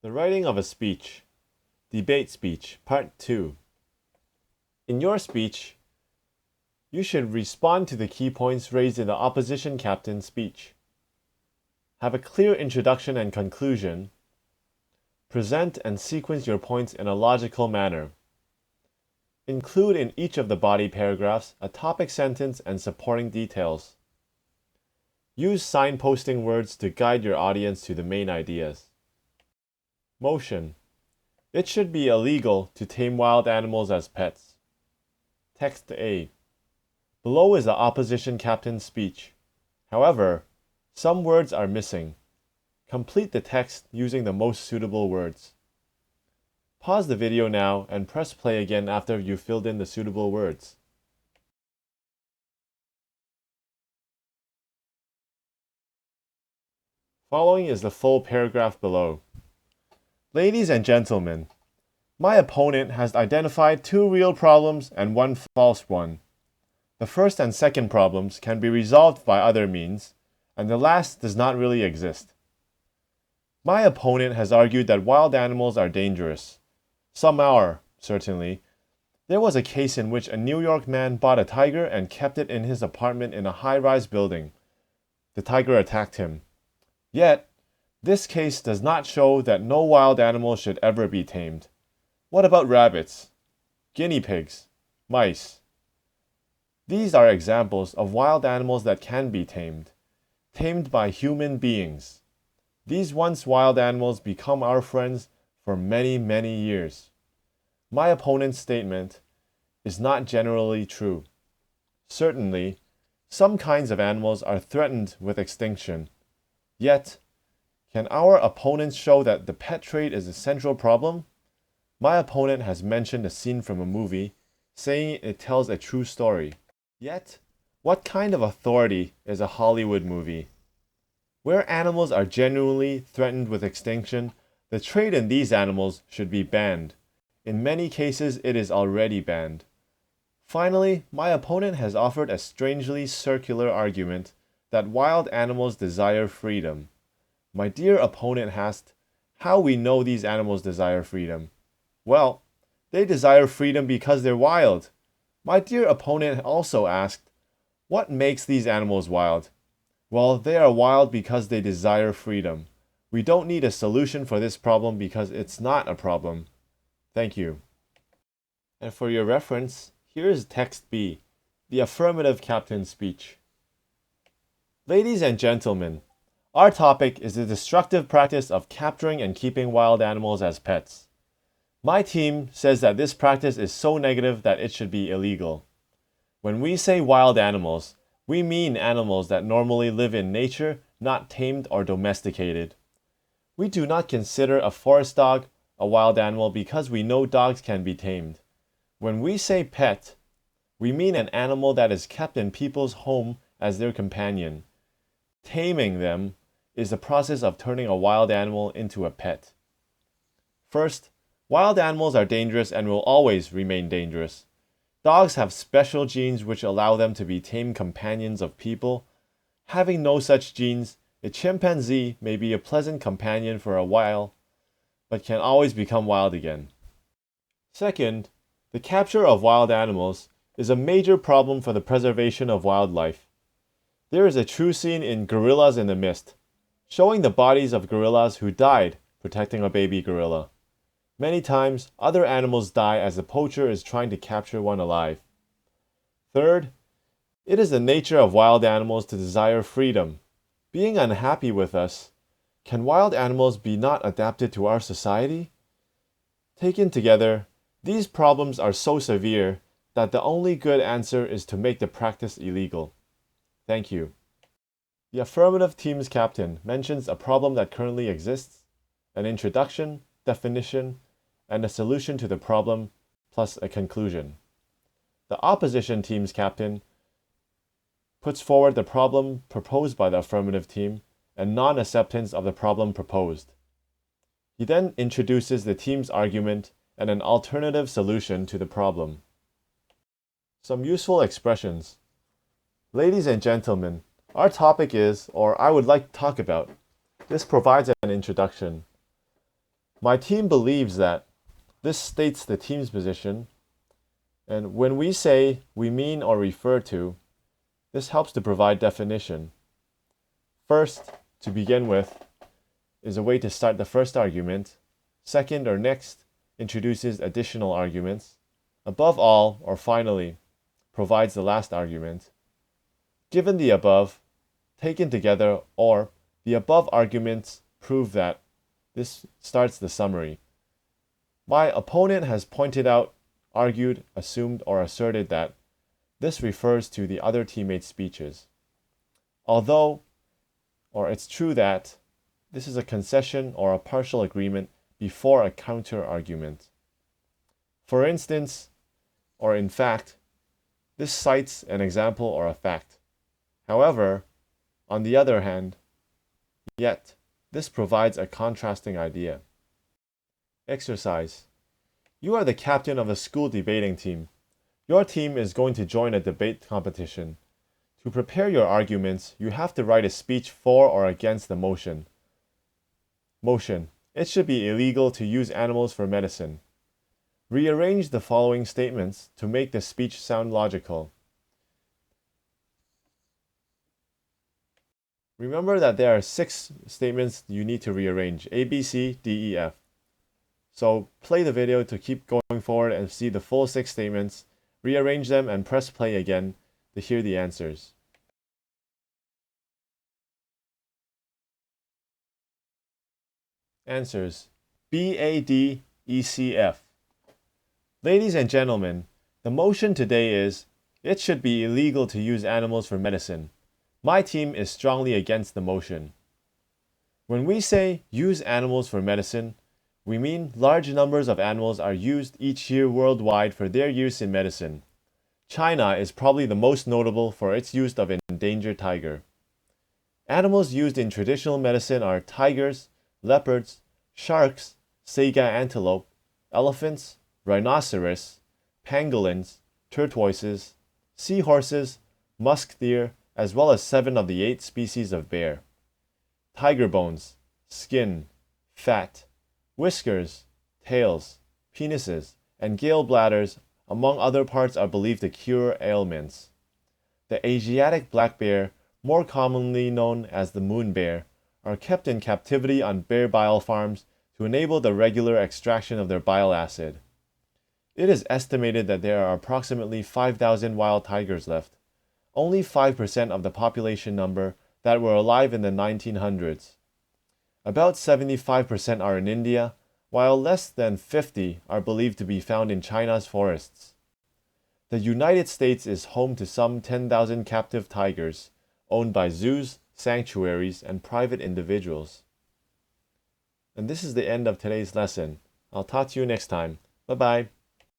The writing of a speech. Debate speech, part 2. In your speech, you should respond to the key points raised in the opposition captain's speech. Have a clear introduction and conclusion. Present and sequence your points in a logical manner. Include in each of the body paragraphs a topic sentence and supporting details. Use signposting words to guide your audience to the main ideas. Motion. It should be illegal to tame wild animals as pets. Text A. Below is the opposition captain's speech. However, some words are missing. Complete the text using the most suitable words. Pause the video now and press play again after you've filled in the suitable words. Following is the full paragraph below. Ladies and gentlemen, my opponent has identified 2 real problems and 1 false one. The first and second problems can be resolved by other means, and the last does not really exist. My opponent has argued that wild animals are dangerous. Some are, certainly. There was a case in which a New York man bought a tiger and kept it in his apartment in a high-rise building. The tiger attacked him. Yet, this case does not show that no wild animal should ever be tamed. What about rabbits, guinea pigs, mice? These are examples of wild animals that can be tamed by human beings. These once wild animals become our friends for many, many years. My opponent's statement is not generally true. Certainly, some kinds of animals are threatened with extinction. Yet, can our opponents show that the pet trade is a central problem? My opponent has mentioned a scene from a movie, saying it tells a true story. Yet, what kind of authority is a Hollywood movie? Where animals are genuinely threatened with extinction, the trade in these animals should be banned. In many cases, it is already banned. Finally, my opponent has offered a strangely circular argument that wild animals desire freedom. My dear opponent asked how we know these animals desire freedom. Well, they desire freedom because they're wild. My dear opponent also asked, what makes these animals wild? Well, they are wild because they desire freedom. We don't need a solution for this problem because it's not a problem. Thank you. And for your reference, here is text B, the affirmative captain's speech. Ladies and gentlemen, our topic is the destructive practice of capturing and keeping wild animals as pets. My team says that this practice is so negative that it should be illegal. When we say wild animals, we mean animals that normally live in nature, not tamed or domesticated. We do not consider a forest dog a wild animal because we know dogs can be tamed. When we say pet, we mean an animal that is kept in people's home as their companion. Taming them is the process of turning a wild animal into a pet. First, wild animals are dangerous and will always remain dangerous. Dogs have special genes which allow them to be tame companions of people. Having no such genes, a chimpanzee may be a pleasant companion for a while, but can always become wild again. Second, the capture of wild animals is a major problem for the preservation of wildlife. There is a true scene in Gorillas in the Mist, showing the bodies of gorillas who died protecting a baby gorilla. Many times, other animals die as the poacher is trying to capture one alive. Third, it is the nature of wild animals to desire freedom. Being unhappy with us, can wild animals be not adapted to our society? Taken together, these problems are so severe that the only good answer is to make the practice illegal. Thank you. The affirmative team's captain mentions a problem that currently exists, an introduction, definition, and a solution to the problem, plus a conclusion. The opposition team's captain puts forward the problem proposed by the affirmative team and non-acceptance of the problem proposed. He then introduces the team's argument and an alternative solution to the problem. Some useful expressions. Ladies and gentlemen, our topic is, or I would like to talk about. This provides an introduction. My team believes that. This states the team's position. And when we say we mean or refer to, this helps to provide definition. First, to begin with, is a way to start the first argument. Second or next introduces additional arguments. Above all, or finally, provides the last argument. Given the above, taken together, or the above arguments prove that, this starts the summary. My opponent has pointed out, argued, assumed, or asserted that this refers to the other teammate's speeches. Although, or it's true that, this is a concession or a partial agreement before a counter-argument. For instance, or in fact, this cites an example or a fact. However, on the other hand, yet, this provides a contrasting idea. Exercise. You are the captain of a school debating team. Your team is going to join a debate competition. To prepare your arguments, you have to write a speech for or against the motion. Motion. It should be illegal to use animals for medicine. Rearrange the following statements to make the speech sound logical. Remember that there are 6 statements you need to rearrange: A, B, C, D, E, F. So play the video to keep going forward and see the full 6 statements, rearrange them and press play again to hear the answers. Answers: B, A, D, E, C, F. Ladies and gentlemen, the motion today is, it should be illegal to use animals for medicine. My team is strongly against the motion. When we say use animals for medicine, we mean large numbers of animals are used each year worldwide for their use in medicine. China is probably the most notable for its use of an endangered tiger. Animals used in traditional medicine are tigers, leopards, sharks, saiga antelope, elephants, rhinoceros, pangolins, tortoises, seahorses, musk deer, as well as 7 of the 8 species of bear. Tiger bones, skin, fat, whiskers, tails, penises, and gallbladders, among other parts, are believed to cure ailments. The Asiatic black bear, more commonly known as the moon bear, are kept in captivity on bear bile farms to enable the regular extraction of their bile acid. It is estimated that there are approximately 5,000 wild tigers left, only 5% of the population number that were alive in the 1900s. About 75% are in India, while less than 50 are believed to be found in China's forests. The United States is home to some 10,000 captive tigers, owned by zoos, sanctuaries, and private individuals. And this is the end of today's lesson. I'll talk to you next time. Bye-bye.